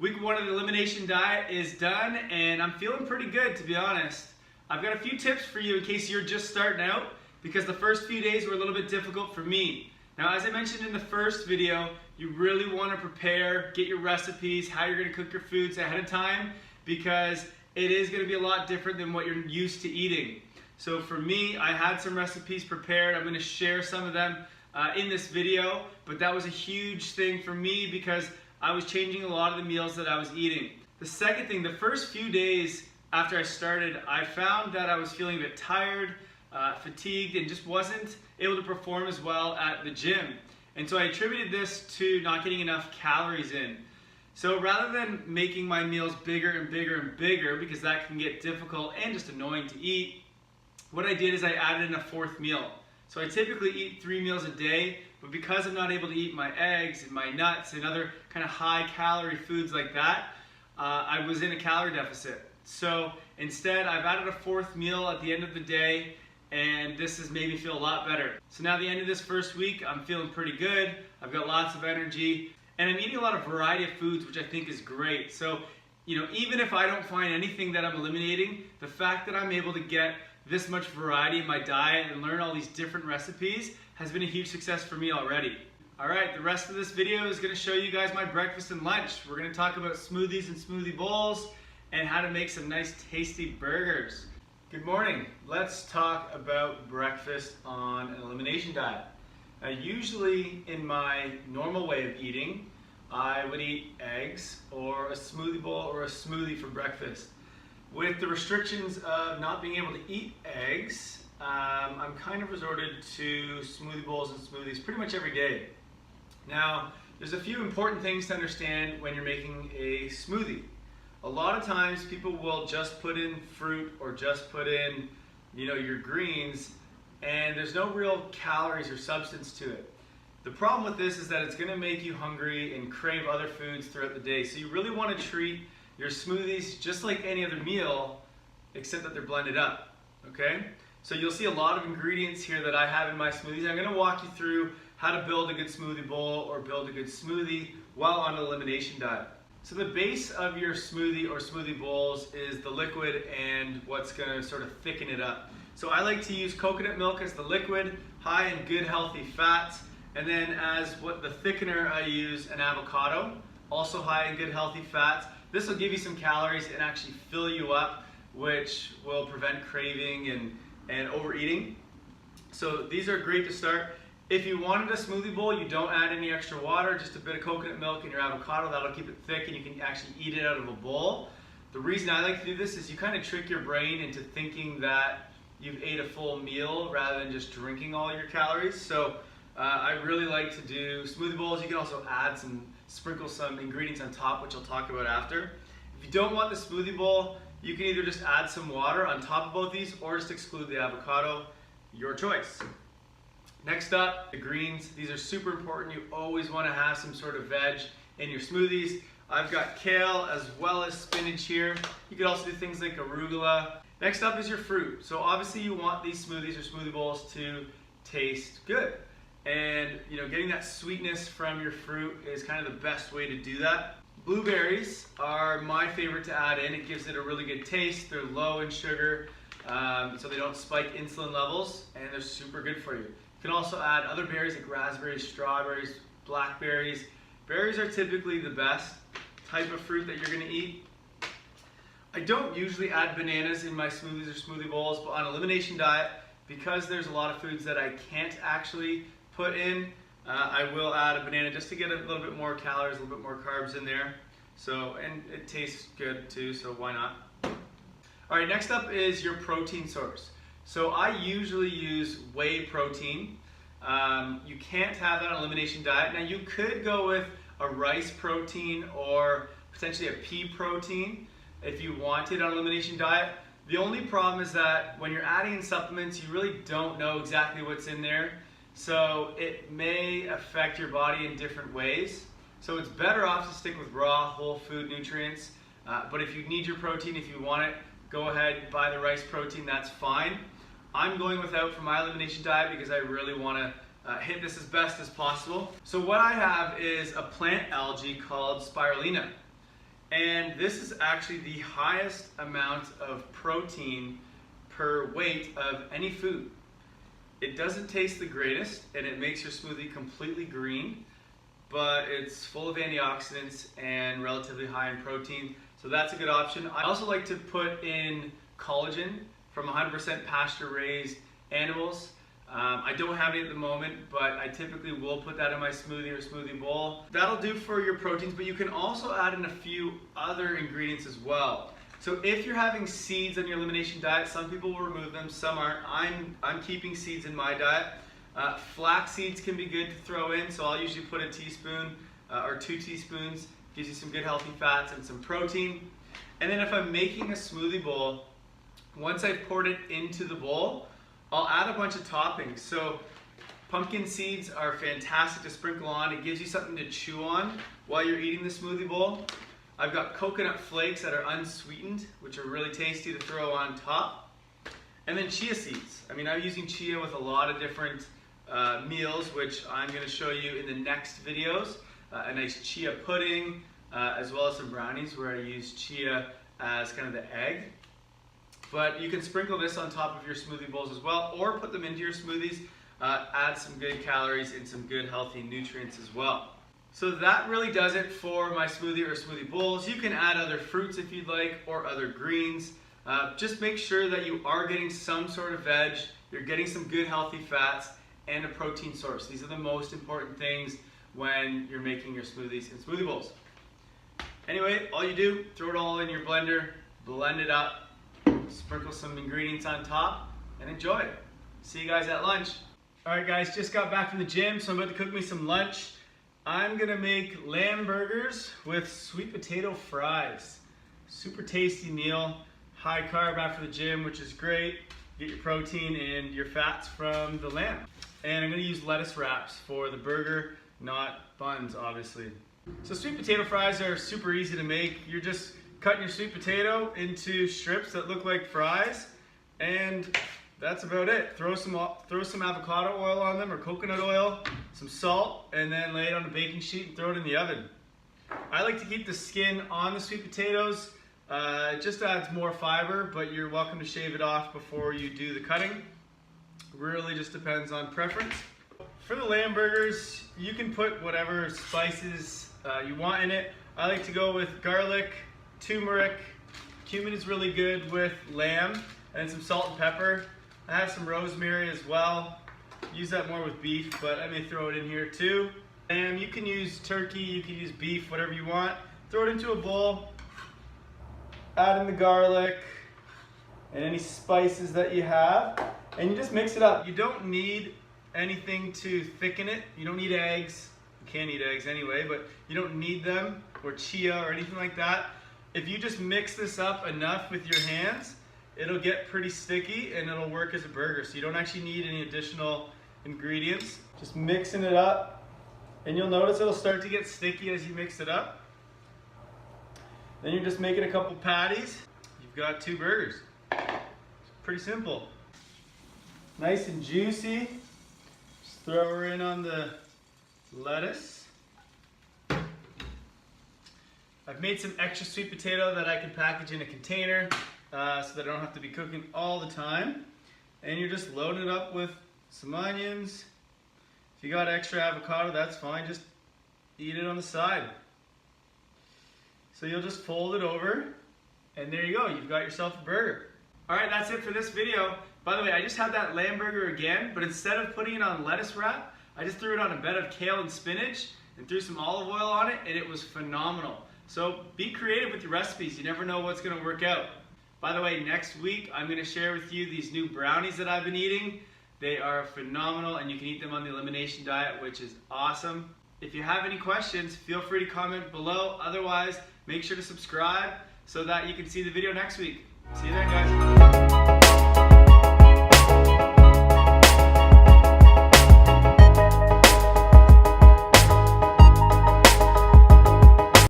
Week 1 of the Elimination Diet is done, and I'm feeling pretty good, to be honest. I've got a few tips for you in case you're just starting out, because the first few days were a little bit difficult for me. Now, as I mentioned in the first video, you really want to prepare, get your recipes, how you're going to cook your foods ahead of time, because it is going to be a lot different than what you're used to eating. So for me, I had some recipes prepared. I'm going to share some of them in this video, but that was a huge thing for me because I was changing a lot of the meals that I was eating. The second thing, the first few days after I started, I found that I was feeling a bit tired, fatigued, and just wasn't able to perform as well at the gym. And so I attributed this to not getting enough calories in. So rather than making my meals bigger and bigger and bigger, because that can get difficult and just annoying to eat, what I did is I added in a fourth meal. So I typically eat 3 meals a day, but because I'm not able to eat my eggs and my nuts and other kind of high calorie foods like that, I was in a calorie deficit. So instead, I've added a fourth meal at the end of the day, and this has made me feel a lot better. So now at the end of this first week, I'm feeling pretty good. I've got lots of energy, and I'm eating a lot of variety of foods, which I think is great. So, even if I don't find anything that I'm eliminating, the fact that I'm able to get this much variety in my diet and learn all these different recipes has been a huge success for me already. Alright, the rest of this video is going to show you guys my breakfast and lunch. We're going to talk about smoothies and smoothie bowls and how to make some nice tasty burgers. Good morning. Let's talk about breakfast on an elimination diet. Now, usually in my normal way of eating, I would eat eggs or a smoothie bowl or a smoothie for breakfast. With the restrictions of not being able to eat eggs, I'm kind of resorted to smoothie bowls and smoothies pretty much every day. Now, there's a few important things to understand when you're making a smoothie. A lot of times people will just put in fruit or just put in, your greens, and there's no real calories or substance to it. The problem with this is that it's going to make you hungry and crave other foods throughout the day. So you really want to treat your smoothies just like any other meal, except that they're blended up, okay? So you'll see a lot of ingredients here that I have in my smoothies. I'm gonna walk you through how to build a good smoothie bowl or build a good smoothie while on an elimination diet. So the base of your smoothie or smoothie bowls is the liquid and what's gonna sort of thicken it up. So I like to use coconut milk as the liquid, high in good healthy fats, and then as what the thickener I use an avocado, also high in good healthy fats. This will give you some calories and actually fill you up, which will prevent craving and overeating. So these are great to start. If you wanted a smoothie bowl, you don't add any extra water, just a bit of coconut milk and your avocado. That'll keep it thick and you can actually eat it out of a bowl. The reason I like to do this is you kind of trick your brain into thinking that you've ate a full meal rather than just drinking all your calories. So I really like to do smoothie bowls. You can also sprinkle some ingredients on top, which I'll talk about after. If you don't want the smoothie bowl, you can either just add some water on top of both these or just exclude the avocado, your choice. Next up, the greens. These are super important. You always want to have some sort of veg in your smoothies. I've got kale as well as spinach here. You could also do things like arugula. Next up is your fruit. So obviously you want these smoothies or smoothie bowls to taste good. And getting that sweetness from your fruit is kind of the best way to do that. Blueberries are my favorite to add in. It gives it a really good taste. They're low in sugar, so they don't spike insulin levels, and they're super good for you. You can also add other berries like raspberries, strawberries, blackberries. Berries are typically the best type of fruit that you're going to eat. I don't usually add bananas in my smoothies or smoothie bowls, but on elimination diet, because there's a lot of foods that I can't actually put in, I will add a banana just to get a little bit more calories, a little bit more carbs in there. So, and it tastes good too, so why not? All right, next up is your protein source. So I usually use whey protein. You can't have that on elimination diet. Now you could go with a rice protein or potentially a pea protein if you wanted on elimination diet. The only problem is that when you're adding in supplements, you really don't know exactly what's in there. So it may affect your body in different ways. So it's better off to stick with raw, whole food nutrients. But if you need your protein, if you want it, go ahead and buy the rice protein, that's fine. I'm going without for my elimination diet because I really want to hit this as best as possible. So what I have is a plant algae called spirulina. And this is actually the highest amount of protein per weight of any food. It doesn't taste the greatest, and it makes your smoothie completely green, but it's full of antioxidants and relatively high in protein, so that's a good option. I also like to put in collagen from 100% pasture-raised animals. I don't have any at the moment, but I typically will put that in my smoothie or smoothie bowl. That'll do for your proteins, but you can also add in a few other ingredients as well. So if you're having seeds on your elimination diet, some people will remove them, some aren't. I'm keeping seeds in my diet. Flax seeds can be good to throw in, so I'll usually put a teaspoon or 2 teaspoons. Gives you some good healthy fats and some protein. And then if I'm making a smoothie bowl, once I've poured it into the bowl, I'll add a bunch of toppings. So pumpkin seeds are fantastic to sprinkle on. It gives you something to chew on while you're eating the smoothie bowl. I've got coconut flakes that are unsweetened, which are really tasty to throw on top. And then chia seeds. I mean, I'm using chia with a lot of different meals, which I'm going to show you in the next videos. A nice chia pudding, as well as some brownies where I use chia as kind of the egg. But you can sprinkle this on top of your smoothie bowls as well, or put them into your smoothies, add some good calories and some good healthy nutrients as well. So that really does it for my smoothie or smoothie bowls. You can add other fruits if you'd like, or other greens. Just make sure that you are getting some sort of veg, you're getting some good healthy fats, and a protein source. These are the most important things when you're making your smoothies and smoothie bowls. Anyway, all you do, throw it all in your blender, blend it up, sprinkle some ingredients on top, and enjoy. See you guys at lunch. Alright guys, just got back from the gym, so I'm about to cook me some lunch. I'm gonna make lamb burgers with sweet potato fries. Super tasty meal, high carb after the gym, which is great. Get your protein and your fats from the lamb. And I'm gonna use lettuce wraps for the burger, not buns, obviously. So sweet potato fries are super easy to make. You're just cutting your sweet potato into strips that look like fries, and that's about it. Throw some avocado oil on them, or coconut oil, some salt, and then lay it on a baking sheet and throw it in the oven. I like to keep the skin on the sweet potatoes. It just adds more fiber, but you're welcome to shave it off before you do the cutting. Really just depends on preference. For the lamb burgers, you can put whatever spices you want in it. I like to go with garlic, turmeric, cumin is really good with lamb, and some salt and pepper. I have some rosemary as well. Use that more with beef, but I may throw it in here too. And you can use turkey, you can use beef, whatever you want. Throw it into a bowl, add in the garlic and any spices that you have, and you just mix it up. You don't need anything to thicken it. You don't need eggs. You can't eat eggs anyway, but you don't need them, or chia or anything like that. If you just mix this up enough with your hands, it'll get pretty sticky and it'll work as a burger. So you don't actually need any additional ingredients. Just mixing it up, and you'll notice it'll start to get sticky as you mix it up. Then you're just making a couple patties. You've got 2 burgers. It's pretty simple. Nice and juicy. Just throw her in on the lettuce. I've made some extra sweet potato that I can package in a container so that I don't have to be cooking all the time. And you're just loading it up with some onions. If you got extra avocado, that's fine. Just eat it on the side. So you'll just fold it over, and there you go. You've got yourself a burger. All right, that's it for this video. By the way, I just had that lamb burger again, but instead of putting it on lettuce wrap, I just threw it on a bed of kale and spinach and threw some olive oil on it, and it was phenomenal. So be creative with your recipes. You never know what's going to work out. By the way, next week I'm going to share with you these new brownies that I've been eating. They are phenomenal, and you can eat them on the Elimination Diet, which is awesome. If you have any questions, feel free to comment below. Otherwise, make sure to subscribe so that you can see the video next week. See you then, guys.